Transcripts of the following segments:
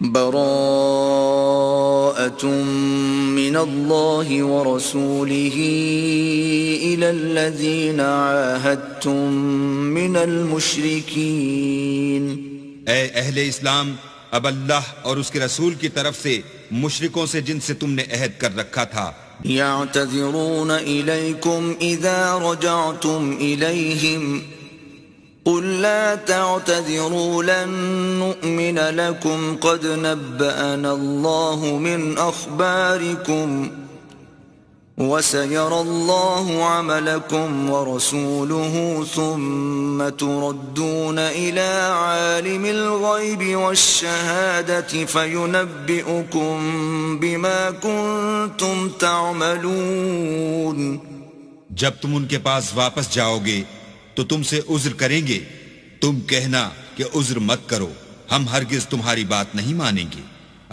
براءة من الله ورسوله إلى الذين عاهدتم من المشركين. اے اہل اسلام، اب اللہ اور اس کے رسول کی طرف سے مشرکوں سے جن سے تم نے عہد کر رکھا تھا. يعتذرون إليكم إذا رجعتم إليهم قل لا تعتذروا لن نؤمن لكم قد نبأنا الله من أخباركم وسيرى الله عملكم ورسوله ثم تردون إلى عالم الغيب والشهادة فينبئكم بما كنتم تعملون. جب تم ان کے پاس واپس جاؤ گے تو تم سے عذر کریں گے. تم کہنا کہ عذر مت کرو، ہم ہرگز تمہاری بات نہیں مانیں گے.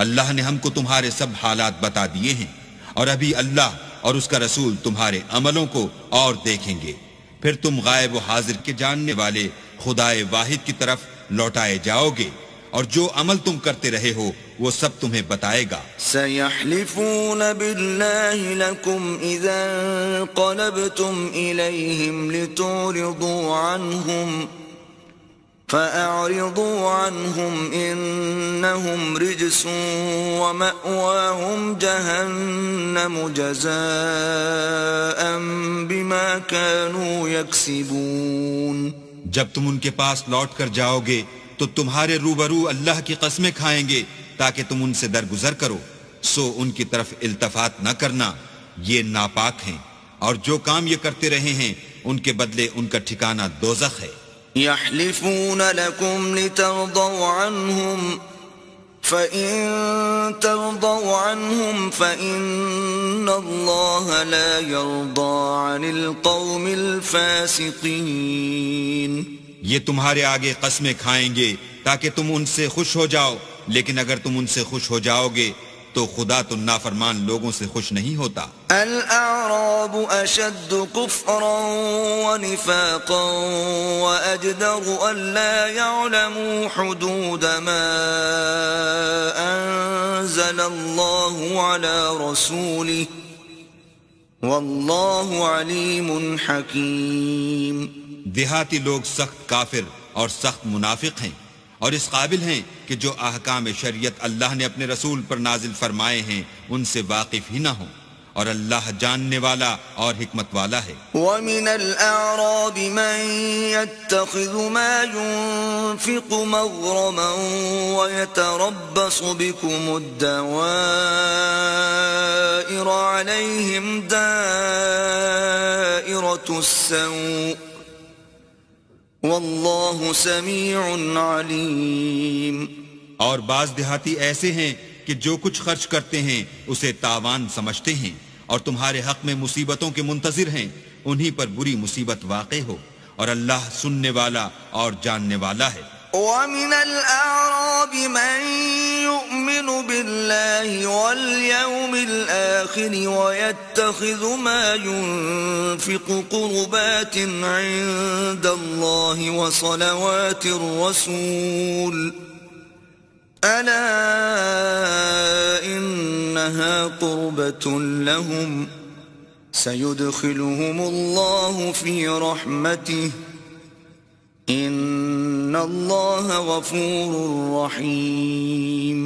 اللہ نے ہم کو تمہارے سب حالات بتا دیے ہیں، اور ابھی اللہ اور اس کا رسول تمہارے عملوں کو اور دیکھیں گے. پھر تم غائب و حاضر کے جاننے والے خدائے واحد کی طرف لوٹائے جاؤ گے، اور جو عمل تم کرتے رہے ہو وہ سب تمہیں بتائے گا. سيحلفون بالله لكم إذا انقلبتم إليهم لتعرضوا عنهم فأعرضوا عنهم إنهم رجس ومأواهم جهنم جزاء بما كانوا يكسبون. جب تم ان کے پاس لوٹ کر جاؤ گے تو تمہارے روبرو اللہ کی قسمیں کھائیں گے تاکہ تم ان سے درگزر کرو، سو ان کی طرف التفات نہ کرنا، یہ ناپاک ہیں، اور جو کام یہ کرتے رہے ہیں ان کے بدلے ان کا ٹھکانہ دوزخ ہے. يحلفون لكم لترضوا عنهم فإن ترضوا عنهم فإن الله لا يرضى عن القوم الفاسقين. یہ تمہارے آگے قسمیں کھائیں گے تاکہ تم ان سے خوش ہو جاؤ، لیکن اگر تم ان سے خوش ہو جاؤ گے تو خدا تو نافرمان لوگوں سے خوش نہیں ہوتا. الأعراب أشد كفرا ونفاقا وأجدر ألا يعلموا حدود ما أنزل الله على رسوله والله عليم حكيم. دیہاتی لوگ سخت کافر اور سخت منافق ہیں، اور اس قابل ہیں کہ جو احکام شریعت اللہ نے اپنے رسول پر نازل فرمائے ہیں ان سے واقف ہی نہ ہوں، اور اللہ جاننے والا اور حکمت والا ہے. وَمِنَ الْأَعْرَابِ مَنْ يَتَّخِذُ مَا يُنْفِقُ مَغْرَمًا وَيَتَرَبَّصُ بِكُمُ الدَّوَائِرَ عَلَيْهِمْ دَائِرَةُ السَّوْءِ واللہ سمیع علیم. اور بعض دیہاتی ایسے ہیں کہ جو کچھ خرچ کرتے ہیں اسے تاوان سمجھتے ہیں، اور تمہارے حق میں مصیبتوں کے منتظر ہیں، انہی پر بری مصیبت واقع ہو، اور اللہ سننے والا اور جاننے والا ہے. وَمِنَ الْأَعْرَابِ مَنْ يُؤْمِنُ بِاللَّهِ وَالْيَوْمِ الْآخِرِ وَيَتَّخِذُ مَا يُنْفِقُ قُرُبَاتٍ عِنْدَ اللَّهِ وَصَلَوَاتِ الرَّسُولِ أَلَا إِنَّهَا قُرْبَةٌ لَهُمْ سَيُدْخِلُهُمُ اللَّهُ فِي رَحْمَتِهِ ان اللہ غفور رحیم.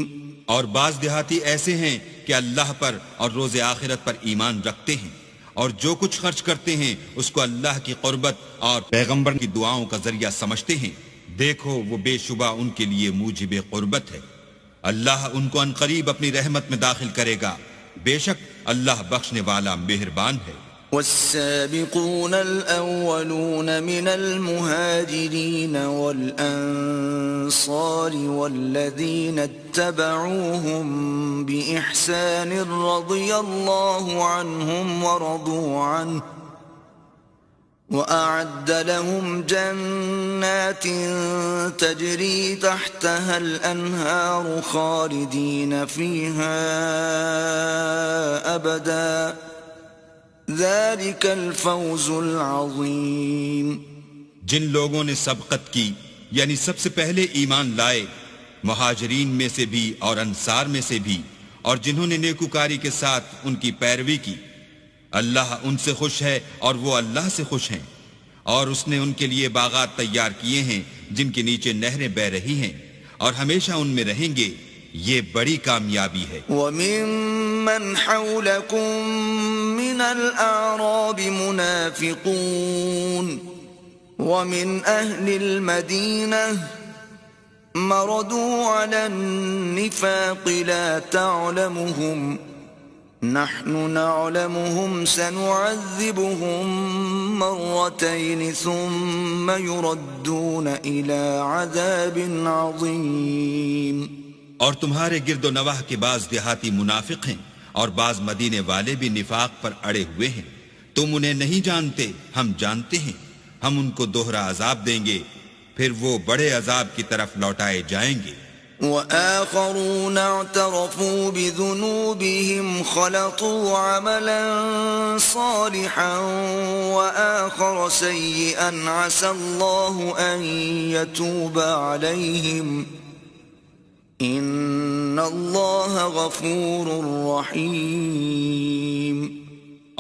اور بعض دیہاتی ایسے ہیں کہ اللہ پر اور روز آخرت پر ایمان رکھتے ہیں، اور جو کچھ خرچ کرتے ہیں اس کو اللہ کی قربت اور پیغمبر کی دعاؤں کا ذریعہ سمجھتے ہیں. دیکھو وہ بے شبہ ان کے لیے موجب قربت ہے. اللہ ان کو عنقریب اپنی رحمت میں داخل کرے گا، بے شک اللہ بخشنے والا مہربان ہے. والسابقون الأولون من المهاجرين والأنصار والذين اتبعوهم بإحسان رضي الله عنهم ورضوا عنه وأعد لهم جنات تجري تحتها الأنهار خالدين فيها أبدا ذلك الفوز العظیم. جن لوگوں نے سبقت کی یعنی سب سے پہلے ایمان لائے، مہاجرین میں سے بھی اور انصار میں سے بھی، اور جنہوں نے نیکوکاری کے ساتھ ان کی پیروی کی۔ اللہ ان سے خوش ہے اور وہ اللہ سے خوش ہیں، اور اس نے ان کے لیے باغات تیار کیے ہیں جن کے نیچے نہریں بہ رہی ہیں، اور ہمیشہ ان میں رہیں گے۔ یہ بڑی کامیابی ہے۔ وَمِمَّنْ حَوْلَكُمْ مِنَ الْأَعْرَابِ مُنَافِقُونَ وَمِنْ أَهْلِ الْمَدِينَةِ مَرَدُوا عَلَى النِّفَاقِ لَا تَعْلَمُهُمْ نَحْنُ نَعْلَمُهُمْ سَنُعَذِّبُهُمْ مَرَّتَيْنِ ثُمَّ يُرَدُّونَ إِلَى عَذَابٍ عَظِيمٍ۔ اور تمہارے گرد و نواح کے بعض دیہاتی منافق ہیں، اور بعض مدینے والے بھی نفاق پر اڑے ہوئے ہیں۔ تم انہیں نہیں جانتے، ہم جانتے ہیں۔ ہم ان کو دوہرا عذاب دیں گے، پھر وہ بڑے عذاب کی طرف لوٹائے جائیں گے۔ وَآخَرُونَ اعْتَرَفُوا بِذُنُوبِهِمْ خَلَطُوا عَمَلًا صَالِحًا وَآخَرَ سَيِّئًا عَسَى اللَّهُ أَن يَتُوبَ عَلَيْهِمْ ان اللہ غفور رحیم۔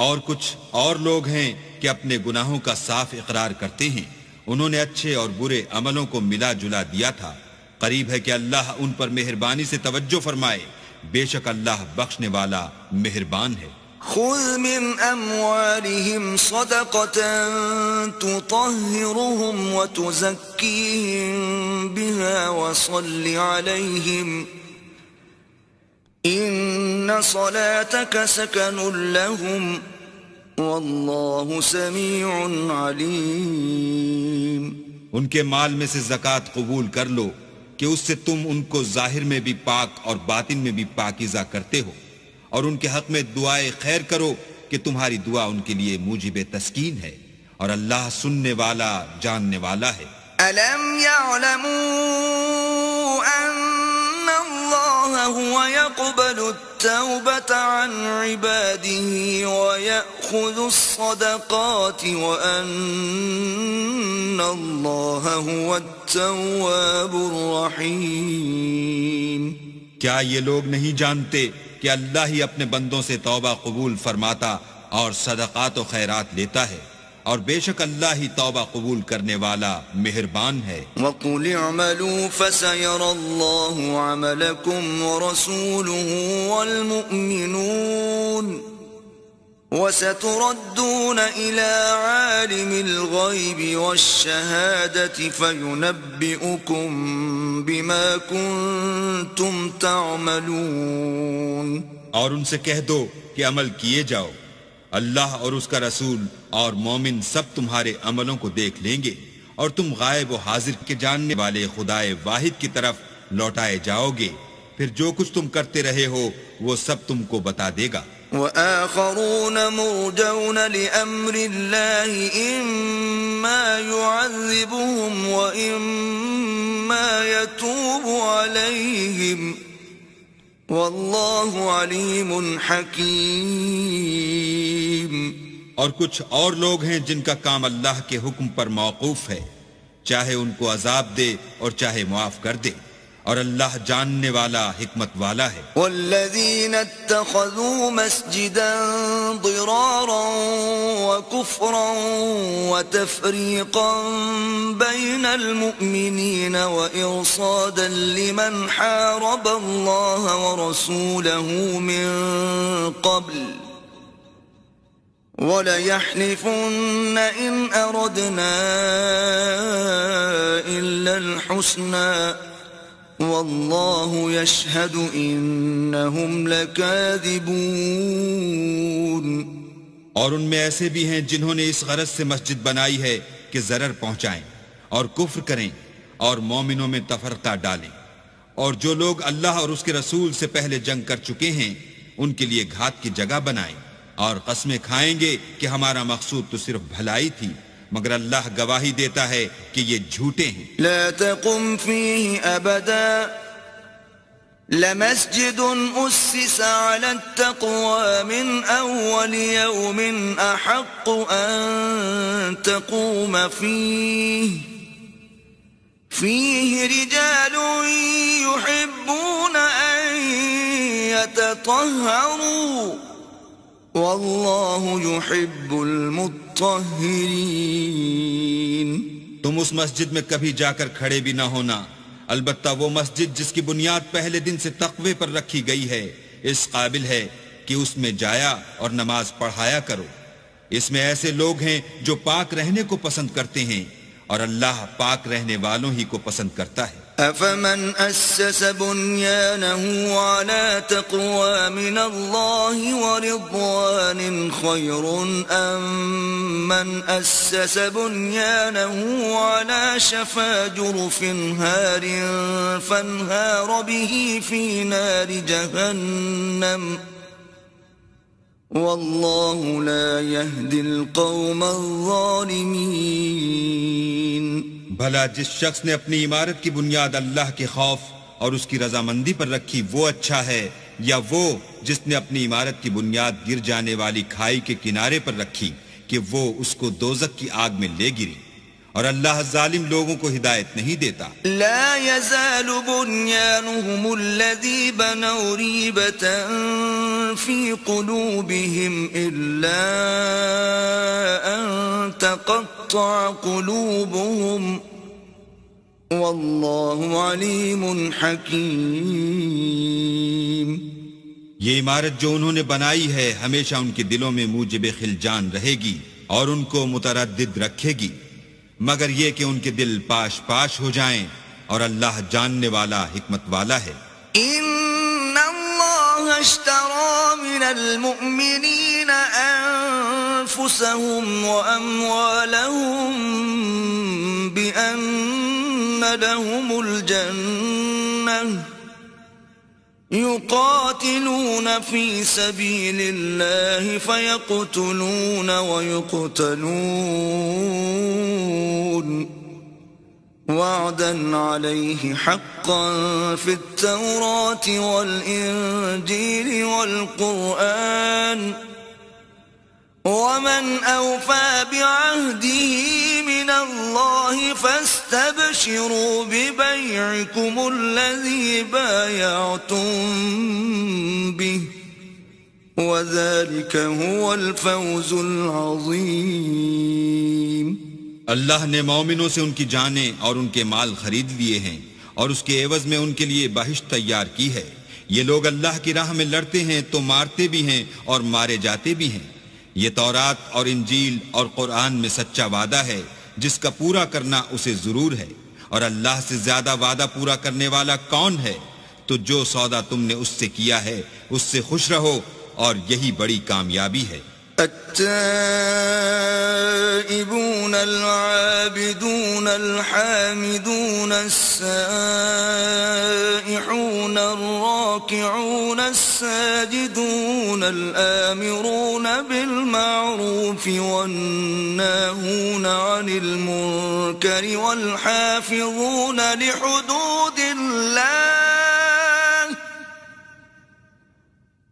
اور کچھ اور لوگ ہیں کہ اپنے گناہوں کا صاف اقرار کرتے ہیں، انہوں نے اچھے اور برے عملوں کو ملا جلا دیا تھا۔ قریب ہے کہ اللہ ان پر مہربانی سے توجہ فرمائے، بے شک اللہ بخشنے والا مہربان ہے۔ خذ من اموالهم صدقة تطهرهم وتزكيهم بها وصل عليهم ان صلاتك سكن لهم والله سميع عليم۔ ان کے مال میں سے زکوٰۃ قبول کر لو کہ اس سے تم ان کو ظاہر میں بھی پاک اور باطن میں بھی پاکیزہ کرتے ہو، اور ان کے حق میں دعائے خیر کرو کہ تمہاری دعا ان کے لیے موجب تسکین ہے، اور اللہ سننے والا جاننے والا ہے۔ أَلَمْ يَعْلَمُوا أَنَّ اللَّهَ هُوَ يَقْبَلُ التَّوْبَةَ عَنْ عِبَادِهِ وَيَأْخُذُ الصَّدَقَاتِ وَأَنَّ اللَّهَ هُوَ التَّوَّابُ الرَّحِيمُ۔ کیا یہ لوگ نہیں جانتے کہ اللہ ہی اپنے بندوں سے توبہ قبول فرماتا اور صدقات و خیرات لیتا ہے، اور بے شک اللہ ہی توبہ قبول کرنے والا مہربان ہے۔ وَقُلِ اعْمَلُوا فَسَيَرَى اللَّهُ عَمَلَكُمْ وَرَسُولُهُ وَالْمُؤْمِنُونَ وَسَتُرَدُّونَ إِلَى عَالِمِ الْغَيْبِ وَالشَّهَادَةِ فَيُنَبِّئُكُم بِمَا كُنتُمْ تَعْمَلُونَ۔ اور ان سے کہہ دو کہ عمل کیے جاؤ، اللہ اور اس کا رسول اور مومن سب تمہارے عملوں کو دیکھ لیں گے، اور تم غائب و حاضر کے جاننے والے خدائے واحد کی طرف لوٹائے جاؤ گے، پھر جو کچھ تم کرتے رہے ہو وہ سب تم کو بتا دے گا۔ وآخرون مرجون لأمر الله إما يعذبهم وإما يتوب عليهم والله عليم حكيم۔ اور کچھ اور لوگ ہیں جن کا کام اللہ کے حکم پر موقوف ہے، چاہے ان کو عذاب دے اور چاہے معاف کر دے، اور اللہ جاننے والا حکمت والا ہے۔ والذین اتخذوا مسجدا ضرارا وكفرا وتفریقا بین المؤمنین وإرصادا لمن حارب اللہ ورسوله من قبل وَلَيَحْلِفُنَّ إِنْ أَرَدْنَا إِلَّا الْحُسْنَى وَاللَّهُ يَشْهَدُ إِنَّهُمْ لَكَاذِبُونَ۔ اور ان میں ایسے بھی ہیں جنہوں نے اس غرض سے مسجد بنائی ہے کہ ضرر پہنچائیں اور کفر کریں اور مومنوں میں تفرقہ ڈالیں، اور جو لوگ اللہ اور اس کے رسول سے پہلے جنگ کر چکے ہیں ان کے لیے گھات کی جگہ بنائیں، اور قسمیں کھائیں گے کہ ہمارا مقصود تو صرف بھلائی تھی، مگر اللہ گواہی دیتا ہے کہ یہ جھوٹے ہیں۔ لا تقم فيه أبدا لمسجد أسس على التقوى من أول يوم أحق أن تقوم فيه فيه رجال يحبون أن يتطهروا والله يحب المطهرين. تم اس مسجد میں کبھی جا کر کھڑے بھی نہ ہونا، البتہ وہ مسجد جس کی بنیاد پہلے دن سے تقوی پر رکھی گئی ہے اس قابل ہے کہ اس میں جایا اور نماز پڑھایا کرو. اس میں ایسے لوگ ہیں جو پاک رہنے کو پسند کرتے ہیں اور اللہ پاک رہنے والوں ہی کو پسند کرتا ہے. أفمن أسس بنيانه على تقوى من الله ورضوان خير أم من أسس بنيانه على شفا جرف هار فانهار به في نار جهنم والله لا يهدي القوم الظالمين. بھلا جس شخص نے اپنی عمارت کی بنیاد اللہ کے خوف اور اس کی رضامندی پر رکھی وہ اچھا ہے، یا وہ جس نے اپنی عمارت کی بنیاد گر جانے والی کھائی کے کنارے پر رکھی کہ وہ اس کو دوزخ کی آگ میں لے گری، اور اللہ ظالم لوگوں کو ہدایت نہیں دیتا. لا يزال بنيانهم الذي بنوا ريبة في قلوبهم إلا أن تقطع قلوبهم والله عليم حكيم. یہ عمارت جو انہوں نے بنائی ہے ہمیشہ ان کے دلوں میں موجب خلجان رہے گی اور ان کو متردد رکھے گی، مگر یہ کہ ان کے دل پاش پاش ہو جائیں، اور اللہ جاننے والا حکمت والا ہے. ان اللہ اشترى من المؤمنین انفسهم واموالهم بان لهم الجنة يقاتلون في سبيل الله فيقتلون ويقتلون وعدا عليه حقا في التوراة والإنجيل والقرآن ومن أوفى بعهده من الله فاستبشروا ببيعكم الذي بايعتم به وذلك هو الفوز العظيم. اللہ نے مومنوں سے ان کی جانیں اور ان کے مال خرید لیے ہیں اور اس کے عوض میں ان کے لیے بہشت تیار کی ہے. یہ لوگ اللہ کی راہ میں لڑتے ہیں تو مارتے بھی ہیں اور مارے جاتے بھی ہیں. یہ تورات اور انجیل اور قرآن میں سچا وعدہ ہے جس کا پورا کرنا اسے ضرور ہے، اور اللہ سے زیادہ وعدہ پورا کرنے والا کون ہے؟ تو جو سودا تم نے اس سے کیا ہے اس سے خوش رہو، اور یہی بڑی کامیابی ہے. التائبون العابدون الحامدون السائحون الراكعون الساجدون الآمرون بالمعروف والناهون عن المنكر والحافظون لحدود الله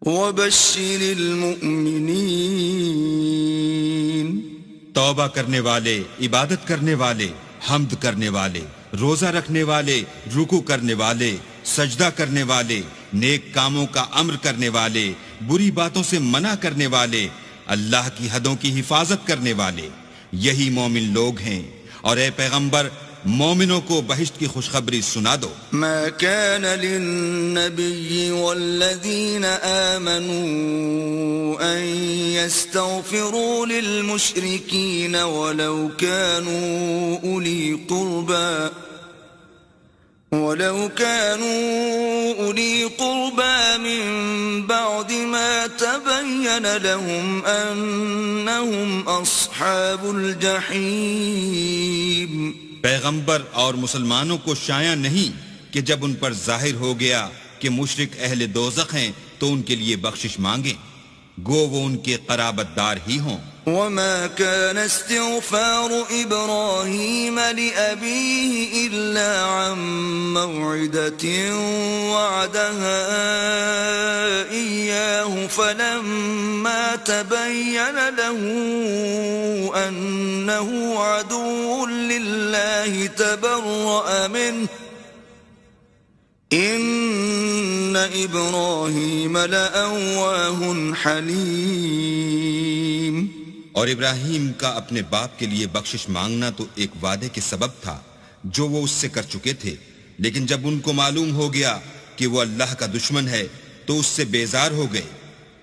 وبشر المؤمنین. توبہ کرنے والے، عبادت کرنے والے، حمد کرنے والے، روزہ رکھنے والے، رکوع کرنے والے، سجدہ کرنے والے، نیک کاموں کا امر کرنے والے، بری باتوں سے منع کرنے والے، اللہ کی حدوں کی حفاظت کرنے والے، یہی مومن لوگ ہیں. اور اے پیغمبر مومنوں کو بہشت کی خوشخبری سنا دو. ما كان للنبي والذين آمنوا أن يستغفروا للمشركين ولو كانوا أولي قربى من بعد ما تبين لهم أنهم أصحاب الجحيم. پیغمبر اور مسلمانوں کو شایع نہیں کہ جب ان پر ظاہر ہو گیا کہ مشرک اہل دوزخ ہیں تو ان کے لیے بخشش مانگیں، گو وہ ان کے قرابت دار ہی ہوں. وما كان استغفار إبراهيم لأبيه إلا عن موعدة وعدها إياه فلما تبين له أنه عدو لله الله تبرأ منه إن إبراهيم لأواه حليم. اور ابراہیم کا اپنے باپ کے لیے بخشش مانگنا تو ایک وعدے کے سبب تھا جو وہ اس سے کر چکے تھے، لیکن جب ان کو معلوم ہو گیا کہ وہ اللہ کا دشمن ہے تو اس سے بیزار ہو گئے.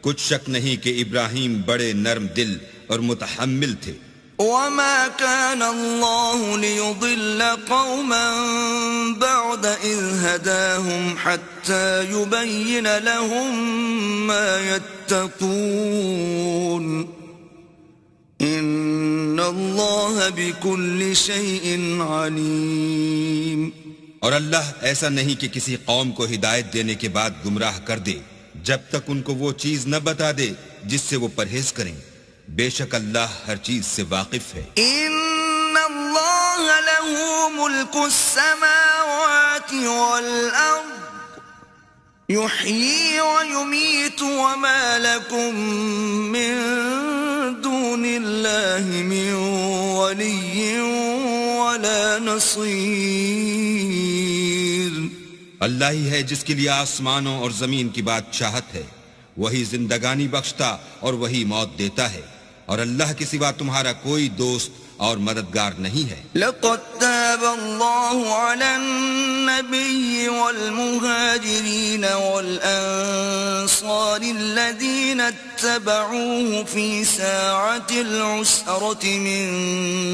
کچھ شک نہیں کہ ابراہیم بڑے نرم دل اور متحمل تھے. وما كان الله ليضل قوما بعد إذ هداهم حتى يبين لهم ما يتقون إن الله بكل شيء عليم. اور اللہ ایسا نہیں کہ کسی قوم کو ہدایت دینے کے بعد گمراہ کر دے جب تک ان کو وہ چیز نہ بتا دے جس سے وہ پرہیز کریں. بے شک اللہ ہر چیز سے واقف ہے. ان اللہ له ملک السماوات والارض يحيي ويميت وما لكم من دون الله من ولي ولا نصير. اللہ ہی ہے جس کے لیے آسمانوں اور زمین کی بادشاہت ہے، وہی زندگانی بخشتا اور وہی موت دیتا ہے، اور اللہ کے سوا تمہارا کوئی دوست اور مددگار نہیں ہے. لقد تاب الله على النبي والمهاجرين والأنصار الذين اتبعوه في ساعة العسرة من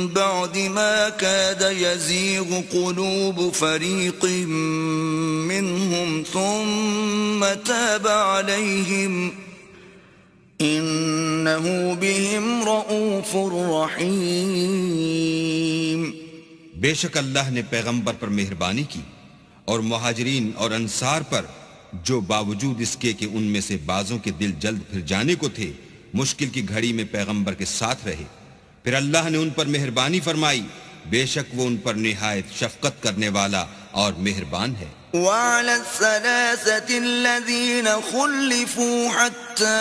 بعد ما كاد يزيغ قلوب فريق منهم ثم تاب عليهم إنه بهم رؤوف رحيم. بے شک اللہ نے پیغمبر پر مہربانی کی اور مہاجرین اور انصار پر جو باوجود اس کے کہ ان میں سے بعضوں کے دل جلد پھر جانے کو تھے مشکل کی گھڑی میں پیغمبر کے ساتھ رہے، پھر اللہ نے ان پر مہربانی فرمائی. بے شک وہ ان پر نہایت شفقت کرنے والا اور مہربان ہے. وعلى الثلاثة الذين خلفوا حتى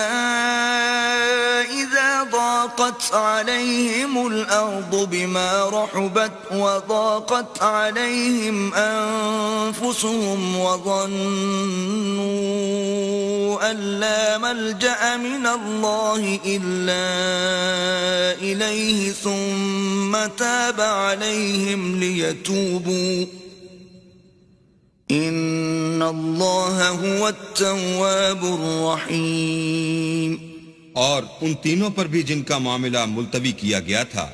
إذا ضاقت عليهم الأرض بما رحبت وضاقت عليهم أنفسهم وظنوا أن لا ملجأ من الله إلا إليه ثم تاب عليهم ليتوبوا ان اللہ هو التواب الرحیم. اور ان تینوں پر بھی جن کا معاملہ ملتوی کیا گیا تھا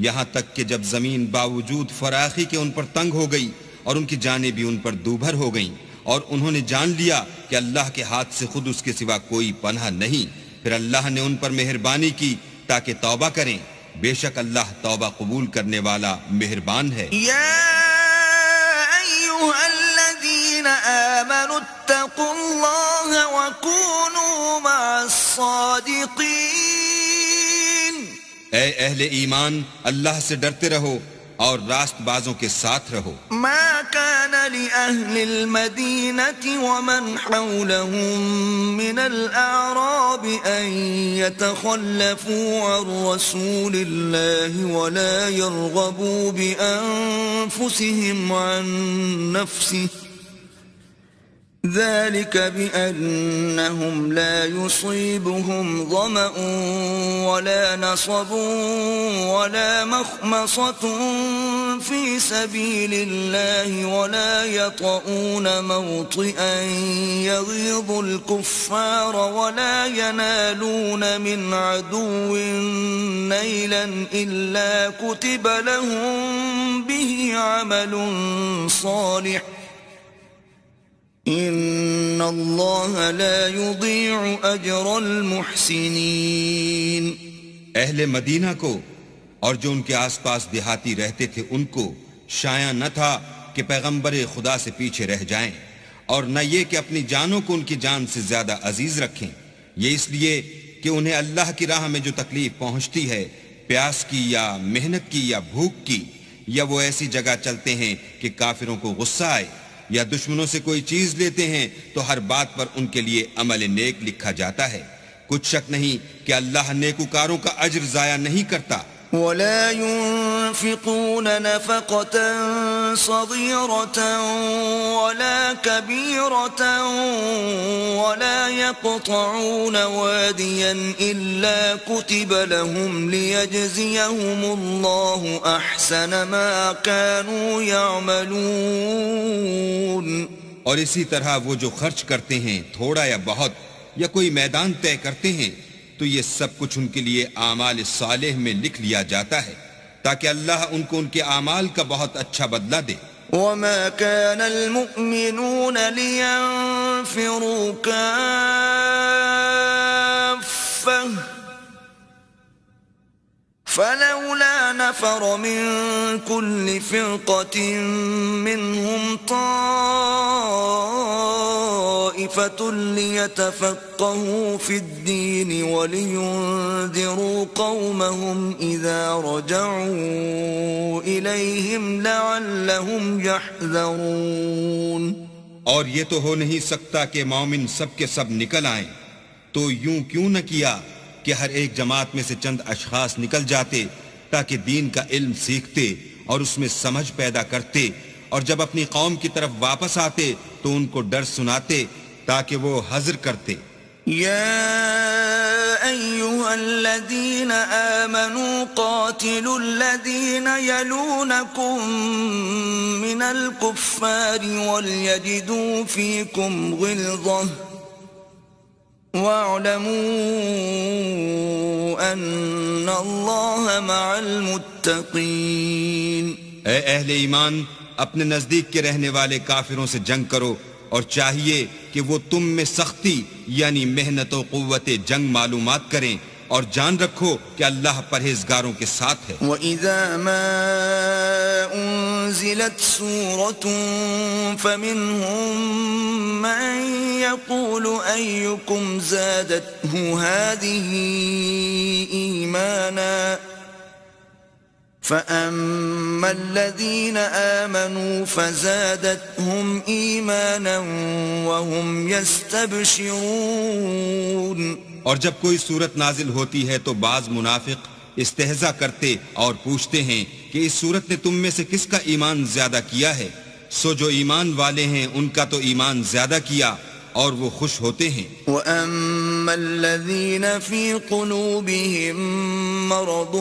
یہاں تک کہ جب زمین باوجود فراخی کے ان پر تنگ ہو گئی اور ان کی جانیں بھی ان پر دوبھر ہو گئیں اور انہوں نے جان لیا کہ اللہ کے ہاتھ سے خود اس کے سوا کوئی پناہ نہیں، پھر اللہ نے ان پر مہربانی کی تاکہ توبہ کریں. بے شک اللہ توبہ قبول کرنے والا مہربان ہے. آمنوا اتقوا الله وكونوا مع الصادقين. اے اہل ایمان اللہ سے ڈرتے رہو اور راست بازوں کے ساتھ رہو. ما كان لأهل المدينة ومن حولهم من الأعراب أن يتخلفوا عن رسول الله ولا يرغبوا بأنفسهم عن نفسه ذلك بأنهم لا يصيبهم ظمأ ولا نصب ولا مخمصة في سبيل الله ولا يطؤون موطئا يغيظ الكفار ولا ينالون من عدو نيلا إلا كتب لهم به عمل صالح ان اللہ لا یضیع اجر المحسنین. اہل مدینہ کو اور جو ان کے آس پاس دیہاتی رہتے تھے ان کو شایع نہ تھا کہ پیغمبر خدا سے پیچھے رہ جائیں، اور نہ یہ کہ اپنی جانوں کو ان کی جان سے زیادہ عزیز رکھیں. یہ اس لیے کہ انہیں اللہ کی راہ میں جو تکلیف پہنچتی ہے، پیاس کی یا محنت کی یا بھوک کی، یا وہ ایسی جگہ چلتے ہیں کہ کافروں کو غصہ آئے، یا دشمنوں سے کوئی چیز لیتے ہیں تو ہر بات پر ان کے لیے عمل نیک لکھا جاتا ہے. کچھ شک نہیں کہ اللہ نیکوکاروں کا اجر ضائع نہیں کرتا. ولا ينفقون نفقة صغيرة ولا كبيرة ولا يقطعون واديا إلا كتب لهم ليجزيهم الله أحسن ما كانوا يعملون. اور اسی طرح وہ جو خرچ کرتے ہیں تھوڑا یا بہت یا کوئی میدان طے کرتے ہیں تو یہ سب کچھ ان کے لیے اعمال صالح میں لکھ لیا جاتا ہے تاکہ اللہ ان کو ان کے اعمال کا بہت اچھا بدلہ دے. وما كان المؤمنون لينفروا كافة فلولا نفر من كل فرقة منهم طائفة ليتفقهوا في الدين ولينذروا قومهم إذا رجعوا إليهم لعلهم يحذرون. اور یہ تو ہو نہیں سکتا کہ مومن سب کے سب نکل آئیں، تو یوں کیوں نہ کیا کہ ہر ایک جماعت میں سے چند اشخاص نکل جاتے تاکہ دین کا علم سیکھتے اور اس میں سمجھ پیدا کرتے، اور جب اپنی قوم کی طرف واپس آتے تو ان کو ڈر سناتے تاکہ وہ حذر کرتے. يا أيها الذين آمنوا قاتلوا الذين يلونكم من الكفار وليجدوا فيكم غلظة واعلموا أن الله مع المتقين. اے اہل ایمان، اپنے نزدیک کے رہنے والے کافروں سے جنگ کرو، اور چاہیے کہ وہ تم میں سختی یعنی محنت و قوت جنگ معلومات کریں، اور جان رکھو کہ اللہ پرہیزگاروں کے ساتھ ہے. وَإِذَا مَا أُنزِلَتْ سُورَةٌ فَمِنْهُمْ مَنْ يَقُولُ أَيُّكُمْ زَادَتْهُ هَذِهِ إِيمَانًا فَأَمَّا الَّذِينَ آمَنُوا فَزَادَتْهُمْ إِيمَانًا وَهُمْ يَسْتَبْشِرُونَ. اور جب کوئی صورت نازل ہوتی ہے تو بعض منافق استہزاء کرتے اور پوچھتے ہیں کہ اس صورت نے تم میں سے کس کا ایمان زیادہ کیا ہے، سو جو ایمان والے ہیں ان کا تو ایمان زیادہ کیا اور وہ خوش ہوتے ہیں. وَأَمَّا الَّذِينَ فِي قُلُوبِهِم مَّرَضٌ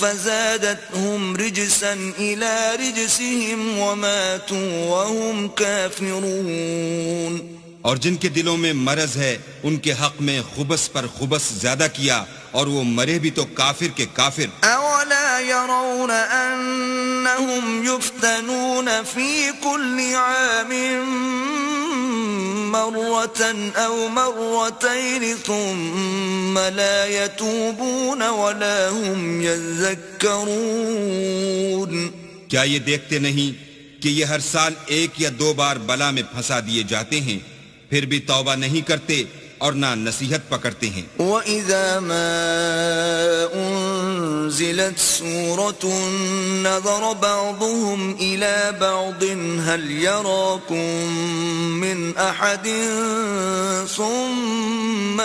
فَزَادَتْهُمْ رِجْسًا إِلَى رِجْسِهِمْ وَمَاتُوا وَهُمْ كَافِرُونَ. اور جن کے دلوں میں مرض ہے ان کے حق میں خبث پر خبث زیادہ کیا اور وہ مرے بھی تو کافر کے کافر. أَوَلَا يَرَوْنَ أَنَّهُمْ يُفْتَنُونَ فِي كُلِّ عَامٍ مرة أو مرتين ثم لا يتوبون ولا هم يذكرون. کیا یہ دیکھتے نہیں کہ یہ ہر سال ایک یا دو بار بلا میں پھنسا دیے جاتے ہیں، پھر بھی توبہ نہیں کرتے اور نہ نصیحت پکڑتے ہیں. وَإِذَا مَا أُنزِلَتْ سُورَةٌ نَظَرَ بَعْضُهُمْ إِلَى بَعْضٍ هَلْ يَرَاكُمْ مِنْ أَحَدٍ ثُمَّ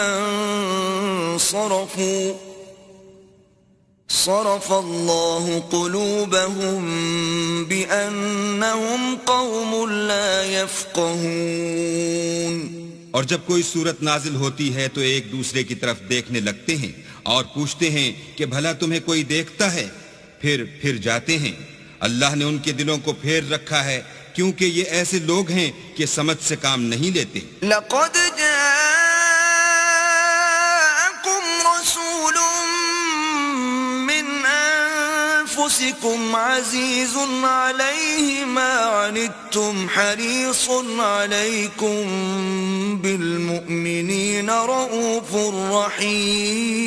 صَرَفَ اللَّهُ قُلُوبَهُمْ بِأَنَّهُمْ قَوْمٌ لَا يَفْقَهُونَ. اور جب کوئی صورت نازل ہوتی ہے تو ایک دوسرے کی طرف دیکھنے لگتے ہیں اور پوچھتے ہیں کہ بھلا تمہیں کوئی دیکھتا ہے، پھر جاتے ہیں. اللہ نے ان کے دلوں کو پھیر رکھا ہے کیونکہ یہ ایسے لوگ ہیں کہ سمجھ سے کام نہیں لیتے. لَقَدْ جَاءَكُمْ رَسُولٌ مِّنْ أَنفُسِكُمْ عَزِيزٌ عَلَيْهِ مَا عَنِتُّمْ حَرِيصٌ عَلَيْكُمْ بِالْمُؤْمِنِينَ رَءُوفٌ رَحِيمٌ.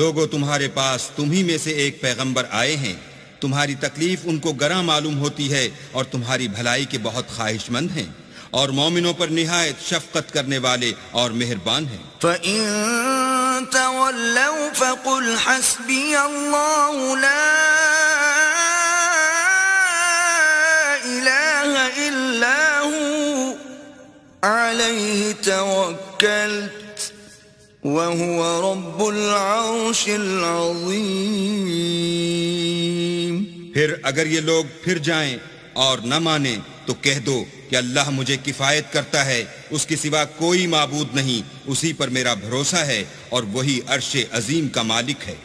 لوگوں، تمہارے پاس تمہی میں سے ایک پیغمبر آئے ہیں، تمہاری تکلیف ان کو گراں معلوم ہوتی ہے اور تمہاری بھلائی کے بہت خواہش مند ہیں، اور مومنوں پر نہایت شفقت کرنے والے اور مہربان ہیں. فَإِن تَوَلَّوْا فَقُلْ حَسْبِيَ اللَّهُ لَا إِلَٰهَ إِلَّا هُوَ عَلَيْهِ تَوَكَّلْتُ وهو رب العرش العظيم. پھر اگر یہ لوگ پھر جائیں اور نہ مانیں تو کہہ دو کہ اللہ مجھے کفایت کرتا ہے، اس کے سوا کوئی معبود نہیں، اسی پر میرا بھروسہ ہے اور وہی عرش عظیم کا مالک ہے.